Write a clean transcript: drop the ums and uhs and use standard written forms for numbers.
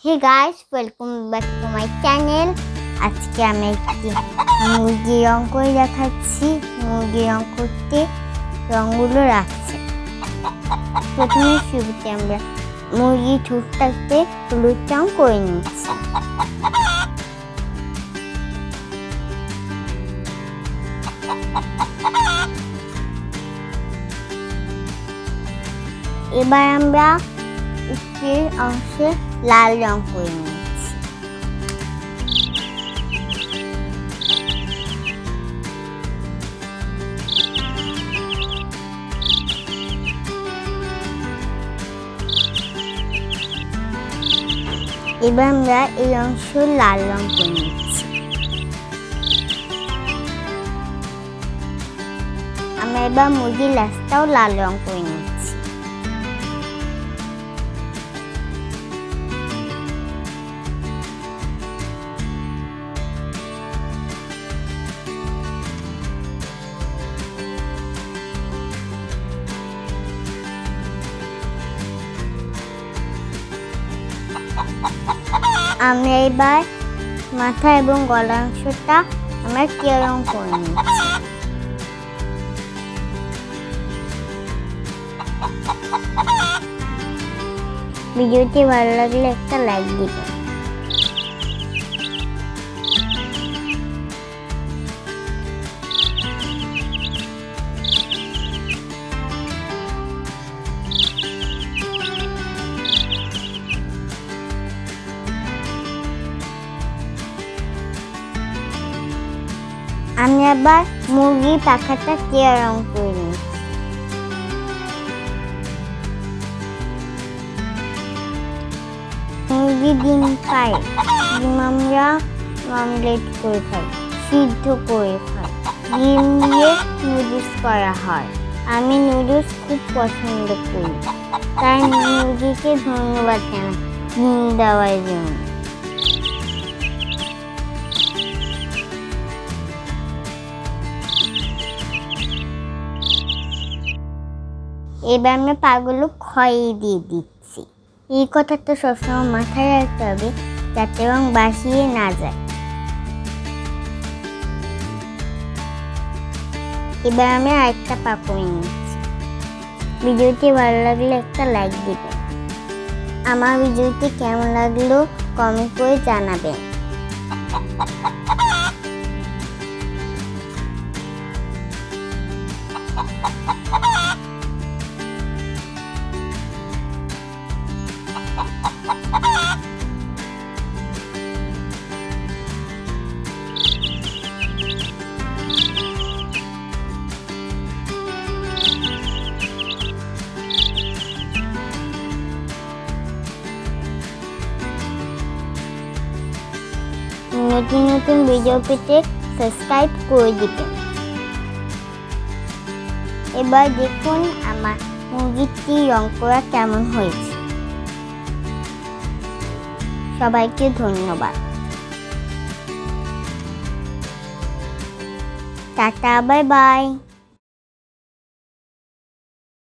Hey guys, welcome back to my channel. আজকে আমি একটি মুরগি রং করে দেখাচ্ছি। মুরগি রং করতে রঙগুলো রাখছে। প্রথমে শুরুতে আমরা মুরগি ঠোঁটটাতে হলুদ রং করে নিচ্ছি। এবার আমরা উপরের অংশে লাল রং করে নিচ্ছি। এবার আমরা এই অংশ লাল রং করে নিচ্ছি। আমরা এবার মুরগির লেজটাও লাল রং করে নিচ্ছি। আমরা এবার মাথা এবং গলা অংশটা আমরা টিয়া রং করে নিচ্ছি। ভিডিওটি ভালো লাগলে একটা লাইক দিবেন। আমি আবার মুরগির পাখাটা টিয়া রং করে নিচ্ছি। মুরগি ডিম পায়, ডিম আমরা অমলেট করে খাই, সিদ্ধ করে খাই, ডিম দিয়ে নুডলস করা হয়। আমি নুডলস খুব পছন্দ করি, তাই মুরগিকে ধন্যবাদ জানাই ডিম দেওয়ার জন্য। এবার আমরা পাগুলো ক্ষয়ে দিয়ে দিচ্ছি। এই কথাটা সবসময় মাথায় রাখতে হবে যাতে রং বাসিয়ে না যায়। এবার আমি আরেকটা পা করে নিচ্ছি। ভিডিওটি ভালো লাগলে একটা লাইক দিবেন। আমার ভিডিওটি কেমন লাগলো কমেন্ট করে জানাবেন। নতুন নতুন ভিডিও পেতে সাবস্ক্রাইব করে দিবেন। এবার দেখুন আমার মুরগিটি রং করা কেমন হয়েছে। সবাইকে ধন্যবাদ। Tata, bye bye.